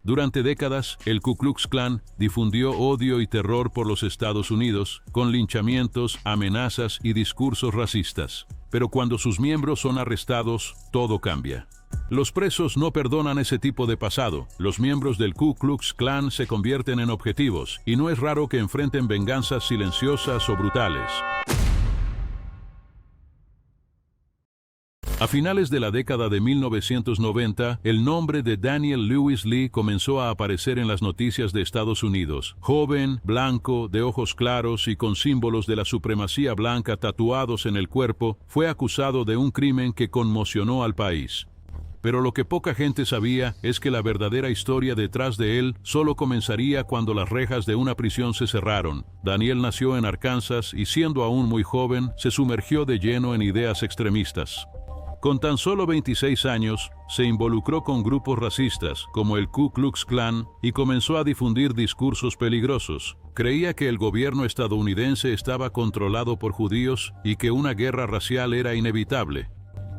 Durante décadas, el Ku Klux Klan difundió odio y terror por los Estados Unidos, con linchamientos, amenazas y discursos racistas. Pero cuando sus miembros son arrestados, todo cambia. Los presos no perdonan ese tipo de pasado. Los miembros del Ku Klux Klan se convierten en objetivos, y no es raro que enfrenten venganzas silenciosas o brutales. A finales de la década de 1990, el nombre de Daniel Lewis Lee comenzó a aparecer en las noticias de Estados Unidos. Joven, blanco, de ojos claros y con símbolos de la supremacía blanca tatuados en el cuerpo, fue acusado de un crimen que conmocionó al país. Pero lo que poca gente sabía es que la verdadera historia detrás de él solo comenzaría cuando las rejas de una prisión se cerraron. Daniel nació en Arkansas y, siendo aún muy joven, se sumergió de lleno en ideas extremistas. Con tan solo 26 años, se involucró con grupos racistas, como el Ku Klux Klan, y comenzó a difundir discursos peligrosos. Creía que el gobierno estadounidense estaba controlado por judíos y que una guerra racial era inevitable.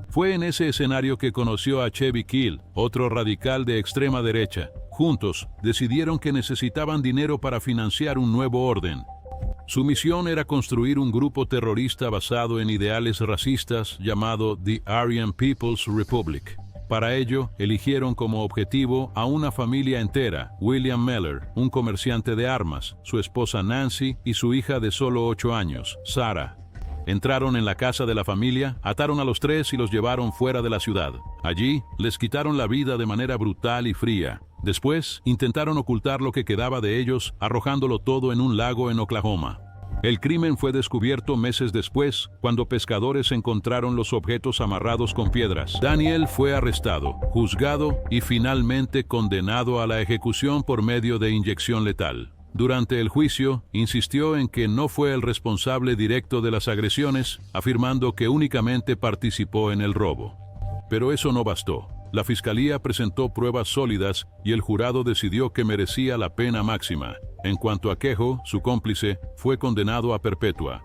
Fue en ese escenario que conoció a Chevy Keel, otro radical de extrema derecha. Juntos, decidieron que necesitaban dinero para financiar un nuevo orden. Su misión era construir un grupo terrorista basado en ideales racistas llamado The Aryan People's Republic. Para ello, eligieron como objetivo a una familia entera: William Meller, un comerciante de armas, su esposa Nancy y su hija de solo 8 años, Sarah. Entraron en la casa de la familia, ataron a los tres y los llevaron fuera de la ciudad. Allí, les quitaron la vida de manera brutal y fría. Después, intentaron ocultar lo que quedaba de ellos, arrojándolo todo en un lago en Oklahoma. El crimen fue descubierto meses después, cuando pescadores encontraron los objetos amarrados con piedras. Daniel fue arrestado, juzgado y finalmente condenado a la ejecución por medio de inyección letal. Durante el juicio, insistió en que no fue el responsable directo de las agresiones, afirmando que únicamente participó en el robo. Pero eso no bastó. La fiscalía presentó pruebas sólidas y el jurado decidió que merecía la pena máxima. En cuanto a Kehoe, su cómplice, fue condenado a perpetua.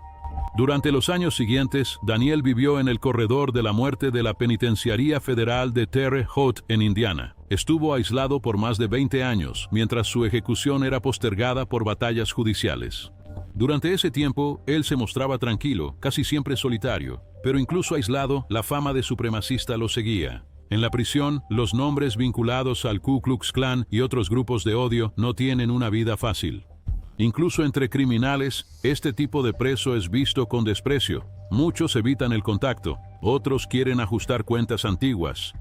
Durante los años siguientes, Daniel vivió en el corredor de la muerte de la Penitenciaría Federal de Terre Haute en Indiana. Estuvo aislado por más de 20 años, mientras su ejecución era postergada por batallas judiciales. Durante ese tiempo, él se mostraba tranquilo, casi siempre solitario, pero incluso aislado, la fama de supremacista lo seguía. En la prisión, los nombres vinculados al Ku Klux Klan y otros grupos de odio no tienen una vida fácil. Incluso entre criminales, este tipo de preso es visto con desprecio. Muchos evitan el contacto, otros quieren ajustar cuentas antiguas.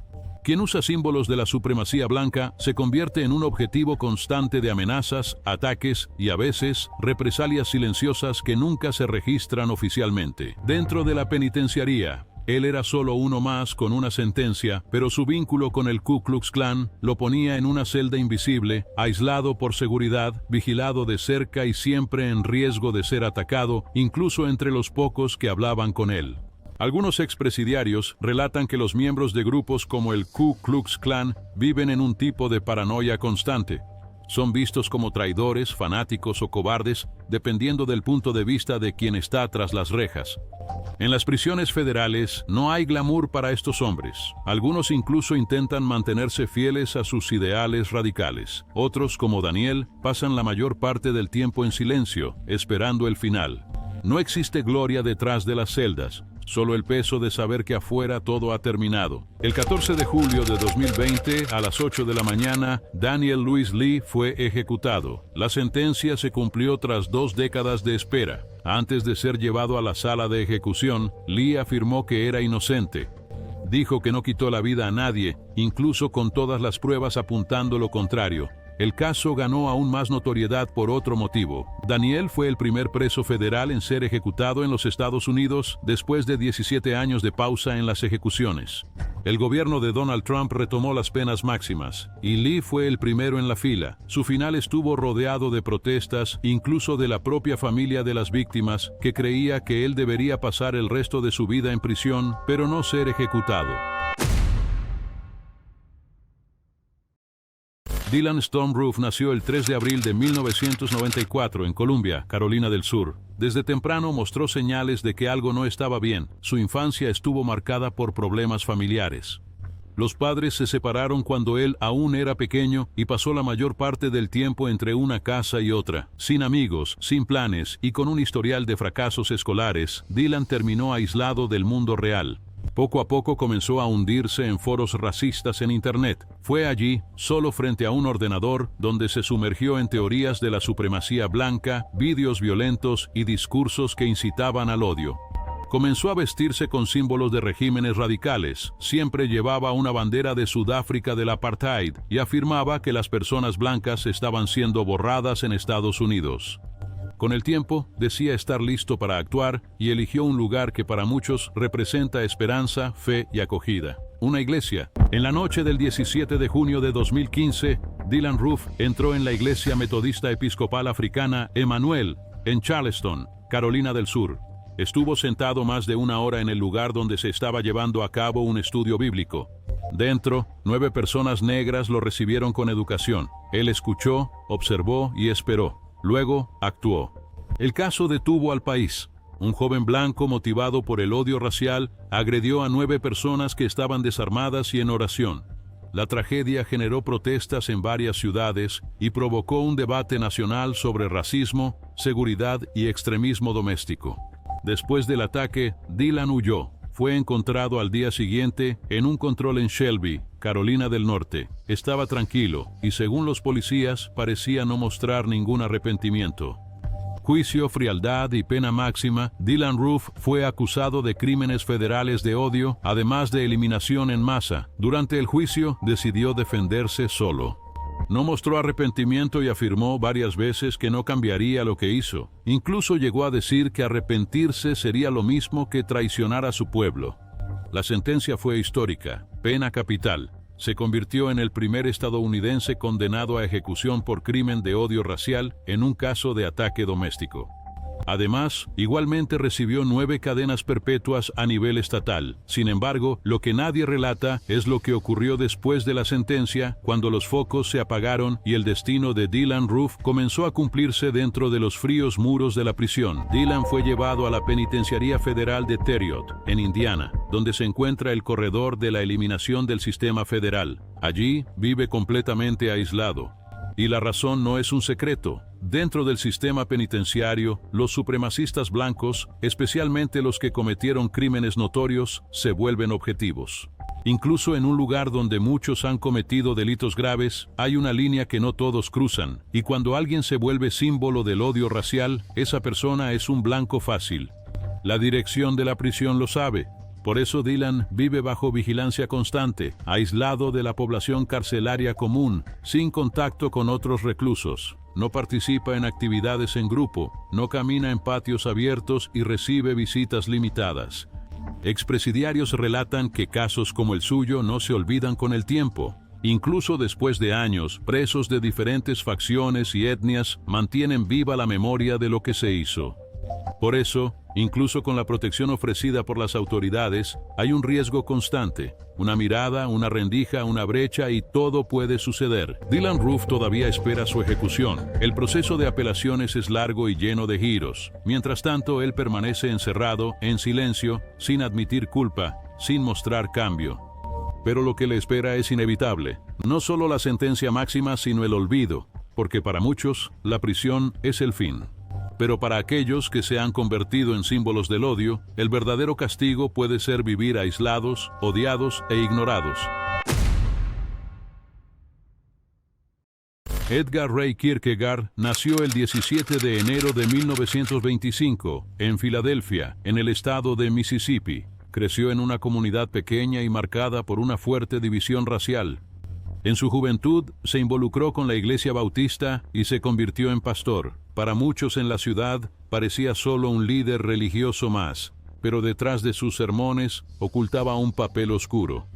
Quien usa símbolos de la supremacía blanca se convierte en un objetivo constante de amenazas, ataques y a veces represalias silenciosas que nunca se registran oficialmente. Dentro de la penitenciaría, él era solo uno más con una sentencia, pero su vínculo con el Ku Klux Klan lo ponía en una celda invisible, aislado por seguridad, vigilado de cerca y siempre en riesgo de ser atacado, incluso entre los pocos que hablaban con él. Algunos expresidiarios relatan que los miembros de grupos como el Ku Klux Klan viven en un tipo de paranoia constante. Son vistos como traidores, fanáticos o cobardes, dependiendo del punto de vista de quien está tras las rejas. En las prisiones federales no hay glamour para estos hombres. Algunos incluso intentan mantenerse fieles a sus ideales radicales. Otros, como Daniel, pasan la mayor parte del tiempo en silencio, esperando el final. No existe gloria detrás de las celdas, solo el peso de saber que afuera todo ha terminado. El 14 de julio de 2020, a las 8 de la mañana, Daniel Lewis Lee fue ejecutado. La sentencia se cumplió tras 2 décadas de espera. Antes de ser llevado a la sala de ejecución, Lee afirmó que era inocente. Dijo que no quitó la vida a nadie, incluso con todas las pruebas apuntando lo contrario. El caso ganó aún más notoriedad por otro motivo. Daniel fue el primer preso federal en ser ejecutado en los Estados Unidos después de 17 años de pausa en las ejecuciones. El gobierno de Donald Trump retomó las penas máximas, y Lee fue el primero en la fila. Su final estuvo rodeado de protestas, incluso de la propia familia de las víctimas, que creía que él debería pasar el resto de su vida en prisión, pero no ser ejecutado. Dylan Storm Roof nació el 3 de abril de 1994 en Columbia, Carolina del Sur. Desde temprano mostró señales de que algo no estaba bien. Su infancia estuvo marcada por problemas familiares. Los padres se separaron cuando él aún era pequeño y pasó la mayor parte del tiempo entre una casa y otra. Sin amigos, sin planes y con un historial de fracasos escolares, Dylan terminó aislado del mundo real. Poco a poco comenzó a hundirse en foros racistas en Internet. Fue allí, solo frente a un ordenador, donde se sumergió en teorías de la supremacía blanca, vídeos violentos y discursos que incitaban al odio. Comenzó a vestirse con símbolos de regímenes radicales, siempre llevaba una bandera de Sudáfrica del apartheid y afirmaba que las personas blancas estaban siendo borradas en Estados Unidos. Con el tiempo, decía estar listo para actuar y eligió un lugar que para muchos representa esperanza, fe y acogida: una iglesia. En la noche del 17 de junio de 2015, Dylan Roof entró en la Iglesia Metodista Episcopal Africana Emmanuel, en Charleston, Carolina del Sur. Estuvo sentado más de una hora en el lugar donde se estaba llevando a cabo un estudio bíblico. Dentro, 9 personas negras lo recibieron con educación. Él escuchó, observó y esperó. Luego, actuó. El caso detuvo al país. Un joven blanco motivado por el odio racial agredió a 9 personas que estaban desarmadas y en oración. La tragedia generó protestas en varias ciudades y provocó un debate nacional sobre racismo, seguridad y extremismo doméstico. Después del ataque, Dylan huyó. Fue encontrado al día siguiente en un control en Shelby, Carolina del Norte. Estaba tranquilo y, según los policías, parecía no mostrar ningún arrepentimiento. Juicio, frialdad y pena máxima. Dylan Roof fue acusado de crímenes federales de odio, además de eliminación en masa. Durante el juicio, decidió defenderse solo. No mostró arrepentimiento y afirmó varias veces que no cambiaría lo que hizo. Incluso llegó a decir que arrepentirse sería lo mismo que traicionar a su pueblo. La sentencia fue histórica, pena capital. Se convirtió en el primer estadounidense condenado a ejecución por crimen de odio racial en un caso de ataque doméstico. Además, igualmente recibió 9 cadenas perpetuas a nivel estatal. Sin embargo, lo que nadie relata es lo que ocurrió después de la sentencia, cuando los focos se apagaron y el destino de Dylan Roof comenzó a cumplirse dentro de los fríos muros de la prisión. Dylan fue llevado a la Penitenciaría Federal de Terriot, en Indiana, donde se encuentra el corredor de la eliminación del sistema federal. Allí vive completamente aislado. Y la razón no es un secreto. Dentro del sistema penitenciario, los supremacistas blancos, especialmente los que cometieron crímenes notorios, se vuelven objetivos. Incluso en un lugar donde muchos han cometido delitos graves, hay una línea que no todos cruzan, y cuando alguien se vuelve símbolo del odio racial, esa persona es un blanco fácil. La dirección de la prisión lo sabe. Por eso Dylan vive bajo vigilancia constante, aislado de la población carcelaria común, sin contacto con otros reclusos. No participa en actividades en grupo, no camina en patios abiertos y recibe visitas limitadas. Expresidiarios relatan que casos como el suyo no se olvidan con el tiempo. Incluso después de años, presos de diferentes facciones y etnias mantienen viva la memoria de lo que se hizo. Por eso, incluso con la protección ofrecida por las autoridades, hay un riesgo constante. Una mirada, una rendija, una brecha y todo puede suceder. Dylan Roof todavía espera su ejecución. El proceso de apelaciones es largo y lleno de giros. Mientras tanto, él permanece encerrado, en silencio, sin admitir culpa, sin mostrar cambio. Pero lo que le espera es inevitable. No solo la sentencia máxima, sino el olvido, porque para muchos, la prisión es el fin. Pero para aquellos que se han convertido en símbolos del odio, el verdadero castigo puede ser vivir aislados, odiados e ignorados. Edgar Ray Kierkegaard nació el 17 de enero de 1925 en Filadelfia, en el estado de Mississippi. Creció en una comunidad pequeña y marcada por una fuerte división racial. En su juventud se involucró con la Iglesia Bautista y se convirtió en pastor. Para muchos en la ciudad parecía solo un líder religioso más, pero detrás de sus sermones ocultaba un papel oscuro.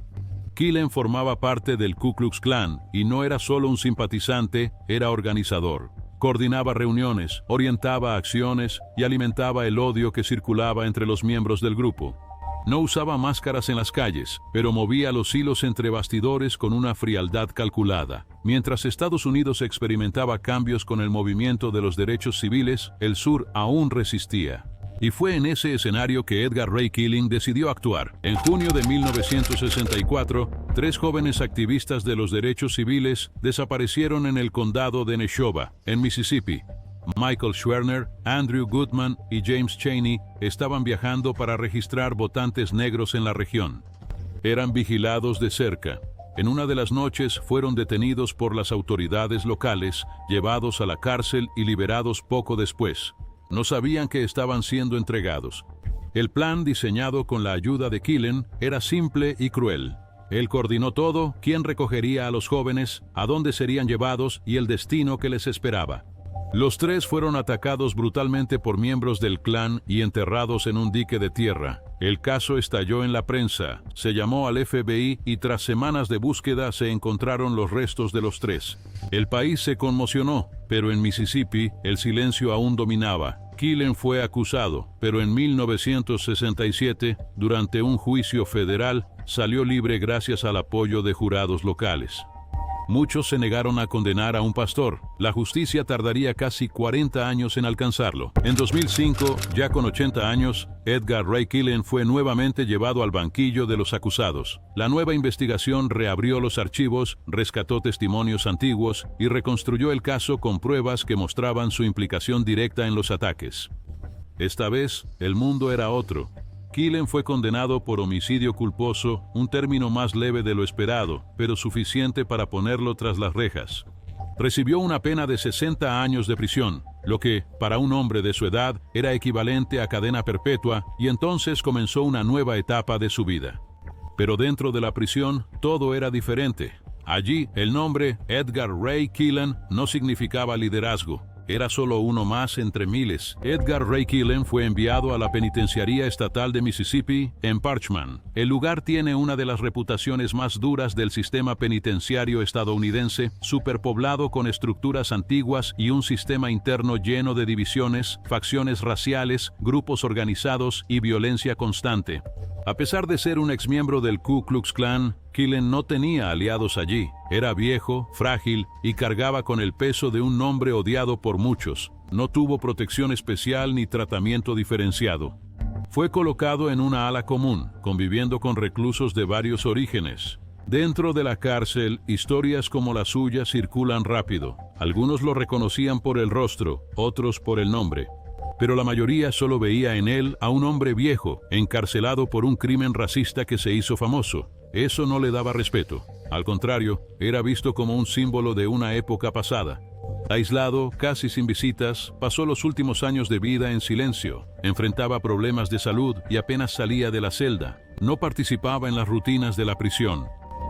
Killen formaba parte del Ku Klux Klan y no era solo un simpatizante, era organizador. Coordinaba reuniones, orientaba acciones y alimentaba el odio que circulaba entre los miembros del grupo. No usaba máscaras en las calles, pero movía los hilos entre bastidores con una frialdad calculada. Mientras Estados Unidos experimentaba cambios con el movimiento de los derechos civiles, el sur aún resistía. Y fue en ese escenario que Edgar Ray Killen decidió actuar. En junio de 1964, 3 jóvenes activistas de los derechos civiles desaparecieron en el condado de Neshoba, en Mississippi. Michael Schwerner, Andrew Goodman y James Chaney estaban viajando para registrar votantes negros en la región. Eran vigilados de cerca. En una de las noches fueron detenidos por las autoridades locales, llevados a la cárcel y liberados poco después. No sabían que estaban siendo entregados. El plan, diseñado con la ayuda de Killen, era simple y cruel. Él coordinó todo: quién recogería a los jóvenes, a dónde serían llevados y el destino que les esperaba. Los 3 fueron atacados brutalmente por miembros del clan y enterrados en un dique de tierra. El caso estalló en la prensa, se llamó al FBI y tras semanas de búsqueda se encontraron los restos de los 3. El país se conmocionó, pero en Mississippi el silencio aún dominaba. Killen fue acusado, pero en 1967, durante un juicio federal, salió libre gracias al apoyo de jurados locales. Muchos se negaron a condenar a un pastor. La justicia tardaría casi 40 años en alcanzarlo. En 2005, ya con 80 años, Edgar Ray Killen fue nuevamente llevado al banquillo de los acusados. La nueva investigación reabrió los archivos, rescató testimonios antiguos y reconstruyó el caso con pruebas que mostraban su implicación directa en los ataques. Esta vez, el mundo era otro. Killen fue condenado por homicidio culposo, un término más leve de lo esperado, pero suficiente para ponerlo tras las rejas. Recibió una pena de 60 años de prisión, lo que, para un hombre de su edad, era equivalente a cadena perpetua, y entonces comenzó una nueva etapa de su vida. Pero dentro de la prisión, todo era diferente. Allí, el nombre Edgar Ray Killen no significaba liderazgo. Era solo uno más entre miles. Edgar Ray Killen fue enviado a la Penitenciaría Estatal de Mississippi, en Parchman. El lugar tiene una de las reputaciones más duras del sistema penitenciario estadounidense, superpoblado con estructuras antiguas y un sistema interno lleno de divisiones, facciones raciales, grupos organizados y violencia constante. A pesar de ser un exmiembro del Ku Klux Klan, Killen no tenía aliados allí. Era viejo, frágil y cargaba con el peso de un nombre odiado por muchos. No tuvo protección especial ni tratamiento diferenciado. Fue colocado en una ala común, conviviendo con reclusos de varios orígenes. Dentro de la cárcel, historias como la suya circulan rápido. Algunos lo reconocían por el rostro, otros por el nombre. Pero la mayoría solo veía en él a un hombre viejo, encarcelado por un crimen racista que se hizo famoso. Eso no le daba respeto. Al contrario, era visto como un símbolo de una época pasada. Aislado, casi sin visitas, pasó los últimos años de vida en silencio. Enfrentaba problemas de salud y apenas salía de la celda. No participaba en las rutinas de la prisión.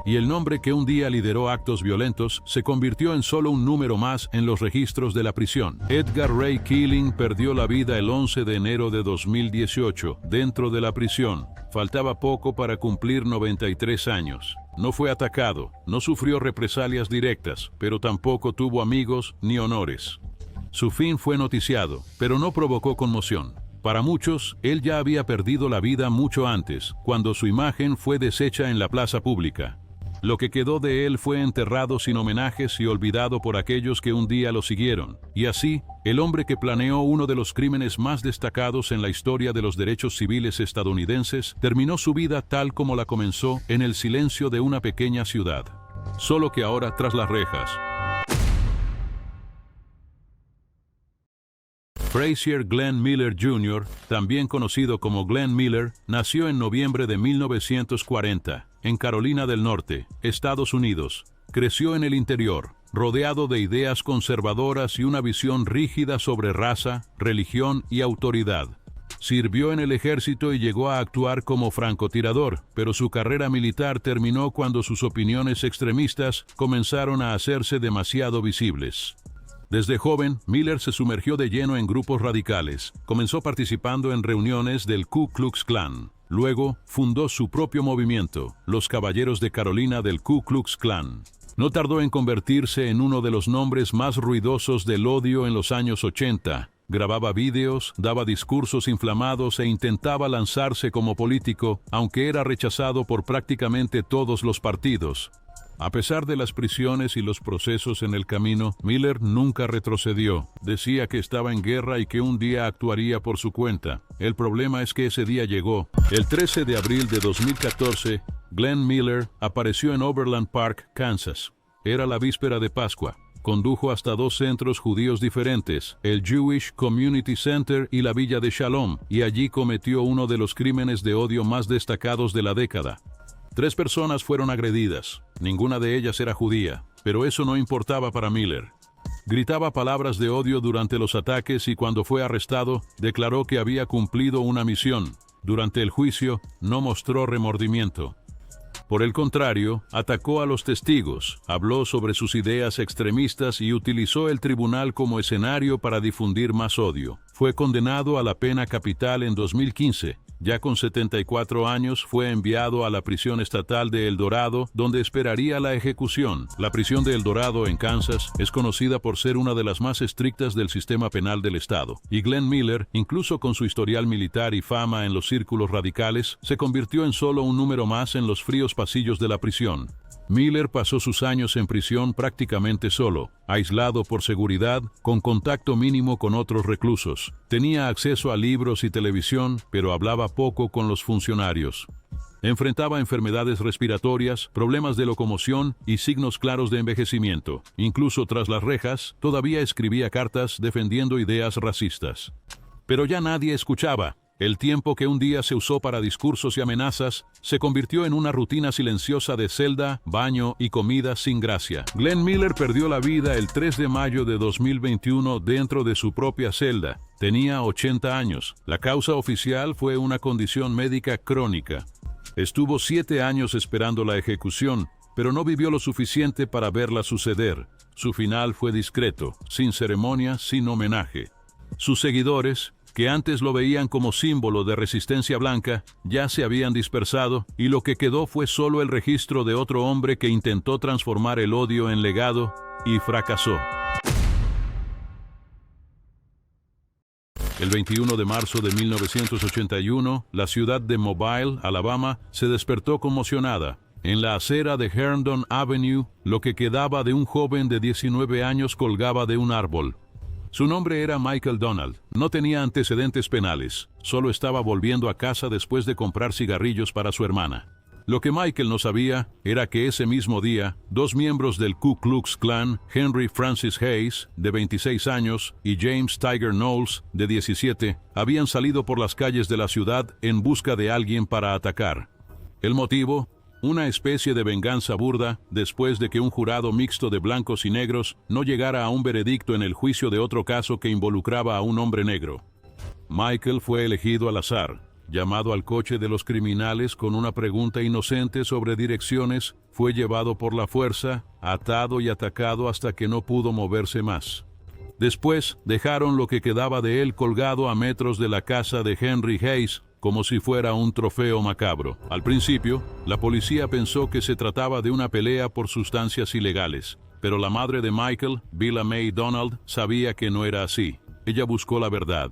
Y el nombre que un día lideró actos violentos se convirtió en solo un número más en los registros de la prisión. Edgar Ray Killen perdió la vida el 11 de enero de 2018, dentro de la prisión. Faltaba poco para cumplir 93 años. No fue atacado, no sufrió represalias directas, pero tampoco tuvo amigos ni honores. Su fin fue noticiado, pero no provocó conmoción. Para muchos, él ya había perdido la vida mucho antes, cuando su imagen fue deshecha en la plaza pública. Lo que quedó de él fue enterrado sin homenajes y olvidado por aquellos que un día lo siguieron. Y así, el hombre que planeó uno de los crímenes más destacados en la historia de los derechos civiles estadounidenses, terminó su vida tal como la comenzó, en el silencio de una pequeña ciudad. Solo que ahora tras las rejas. Frazier Glenn Miller Jr., también conocido como Glenn Miller, nació en noviembre de 1940, en Carolina del Norte, Estados Unidos. Creció en el interior, rodeado de ideas conservadoras y una visión rígida sobre raza, religión y autoridad. Sirvió en el ejército y llegó a actuar como francotirador, pero su carrera militar terminó cuando sus opiniones extremistas comenzaron a hacerse demasiado visibles. Desde joven, Miller se sumergió de lleno en grupos radicales. Comenzó participando en reuniones del Ku Klux Klan. Luego, fundó su propio movimiento, los Caballeros de Carolina del Ku Klux Klan. No tardó en convertirse en uno de los nombres más ruidosos del odio en los años 80. Grababa vídeos, daba discursos inflamados e intentaba lanzarse como político, aunque era rechazado por prácticamente todos los partidos. A pesar de las prisiones y los procesos en el camino, Miller nunca retrocedió. Decía que estaba en guerra y que un día actuaría por su cuenta. El problema es que ese día llegó. El 13 de abril de 2014, Glenn Miller apareció en Overland Park, Kansas. Era la víspera de Pascua. Condujo hasta 2 centros judíos diferentes, el Jewish Community Center y la Villa de Shalom, y allí cometió uno de los crímenes de odio más destacados de la década. 3 personas fueron agredidas. Ninguna de ellas era judía, pero eso no importaba para Miller. Gritaba palabras de odio durante los ataques y cuando fue arrestado, declaró que había cumplido una misión. Durante el juicio, no mostró remordimiento. Por el contrario, atacó a los testigos, habló sobre sus ideas extremistas y utilizó el tribunal como escenario para difundir más odio. Fue condenado a la pena capital en 2015. Ya con 74 años, fue enviado a la prisión estatal de El Dorado, donde esperaría la ejecución. La prisión de El Dorado, en Kansas, es conocida por ser una de las más estrictas del sistema penal del estado. Y Glenn Miller, incluso con su historial militar y fama en los círculos radicales, se convirtió en solo un número más en los fríos pasillos de la prisión. Miller pasó sus años en prisión prácticamente solo, aislado por seguridad, con contacto mínimo con otros reclusos. Tenía acceso a libros y televisión, pero hablaba poco con los funcionarios. Enfrentaba enfermedades respiratorias, problemas de locomoción y signos claros de envejecimiento. Incluso tras las rejas, todavía escribía cartas defendiendo ideas racistas. Pero ya nadie escuchaba. El tiempo que un día se usó para discursos y amenazas se convirtió en una rutina silenciosa de celda, baño y comida sin gracia. Glenn Miller perdió la vida el 3 de mayo de 2021 dentro de su propia celda. Tenía 80 años. La causa oficial fue una condición médica crónica. Estuvo 7 años esperando la ejecución, pero no vivió lo suficiente para verla suceder. Su final fue discreto, sin ceremonia, sin homenaje. Sus seguidores, que antes lo veían como símbolo de resistencia blanca, ya se habían dispersado y lo que quedó fue solo el registro de otro hombre que intentó transformar el odio en legado y fracasó. El 21 de marzo de 1981, la ciudad de Mobile, Alabama, se despertó conmocionada. En la acera de Herndon Avenue, lo que quedaba de un joven de 19 años colgaba de un árbol. Su nombre era Michael Donald. No tenía antecedentes penales. Solo estaba volviendo a casa después de comprar cigarrillos para su hermana. Lo que Michael no sabía era que ese mismo día, 2 miembros del Ku Klux Klan, Henry Francis Hayes, de 26 años, y James Tiger Knowles, de 17, habían salido por las calles de la ciudad en busca de alguien para atacar. El motivo: una especie de venganza burda después de que un jurado mixto de blancos y negros no llegara a un veredicto en el juicio de otro caso que involucraba a un hombre negro. Michael fue elegido al azar. Llamado al coche de los criminales con una pregunta inocente sobre direcciones, fue llevado por la fuerza, atado y atacado hasta que no pudo moverse más. Después, dejaron lo que quedaba de él colgado a metros de la casa de Henry Hayes, como si fuera un trofeo macabro. Al principio, la policía pensó que se trataba de una pelea por sustancias ilegales, pero la madre de Michael, Willa Mae Donald, sabía que no era así. Ella buscó la verdad.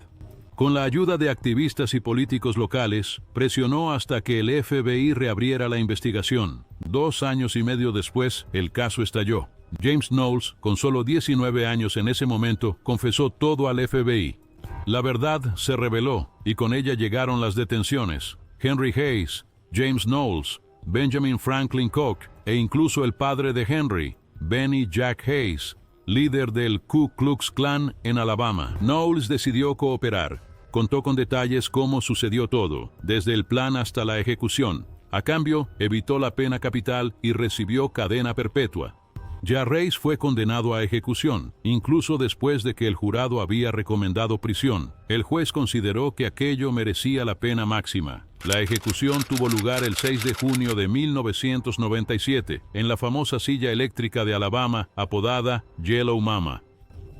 Con la ayuda de activistas y políticos locales, presionó hasta que el FBI reabriera la investigación. 2 años y medio después, el caso estalló. James Knowles, con solo 19 años en ese momento, confesó todo al FBI. La verdad se reveló, y con ella llegaron las detenciones. Henry Hayes, James Knowles, Benjamin Franklin Koch, e incluso el padre de Henry, Benny Jack Hayes, líder del Ku Klux Klan en Alabama. Knowles decidió cooperar. Contó con detalles cómo sucedió todo, desde el plan hasta la ejecución. A cambio, evitó la pena capital y recibió cadena perpetua. Ya Hayes fue condenado a ejecución, incluso después de que el jurado había recomendado prisión. El juez consideró que aquello merecía la pena máxima. La ejecución tuvo lugar el 6 de junio de 1997, en la famosa silla eléctrica de Alabama, apodada Yellow Mama.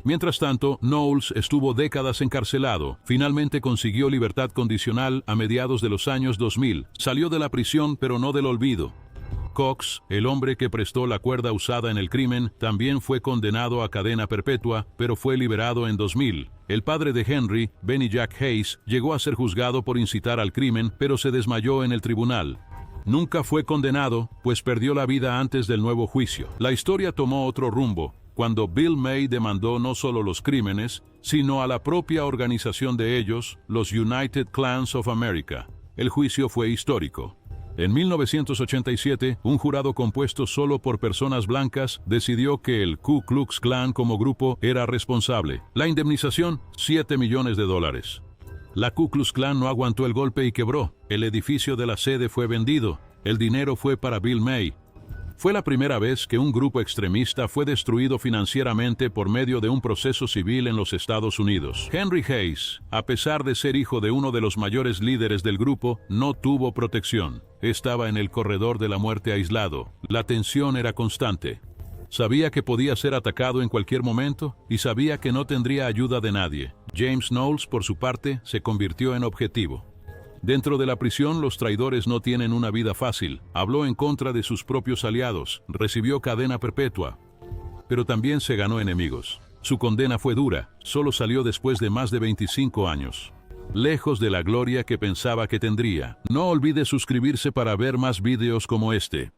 Mientras tanto, Knowles estuvo décadas encarcelado. Finalmente consiguió libertad condicional a mediados de los años 2000. Salió de la prisión, pero no del olvido. Cox, el hombre que prestó la cuerda usada en el crimen, también fue condenado a cadena perpetua, pero fue liberado en 2000. El padre de Henry, Benny Jack Hayes, llegó a ser juzgado por incitar al crimen, pero se desmayó en el tribunal. Nunca fue condenado, pues perdió la vida antes del nuevo juicio. La historia tomó otro rumbo, cuando Bill May demandó no solo los crímenes, sino a la propia organización de ellos, los United Klans of America. El juicio fue histórico. En 1987, un jurado compuesto solo por personas blancas decidió que el Ku Klux Klan como grupo era responsable. La indemnización, $7 millones. La Ku Klux Klan no aguantó el golpe y quebró. El edificio de la sede fue vendido. El dinero fue para Bill May. Fue la primera vez que un grupo extremista fue destruido financieramente por medio de un proceso civil en los Estados Unidos. Henry Hayes, a pesar de ser hijo de uno de los mayores líderes del grupo, no tuvo protección. Estaba en el corredor de la muerte aislado. La tensión era constante. Sabía que podía ser atacado en cualquier momento y sabía que no tendría ayuda de nadie. James Knowles, por su parte, se convirtió en objetivo. Dentro de la prisión, los traidores no tienen una vida fácil. Habló en contra de sus propios aliados, recibió cadena perpetua, pero también se ganó enemigos. Su condena fue dura, solo salió después de más de 25 años. Lejos de la gloria que pensaba que tendría. No olvide suscribirse para ver más videos como este.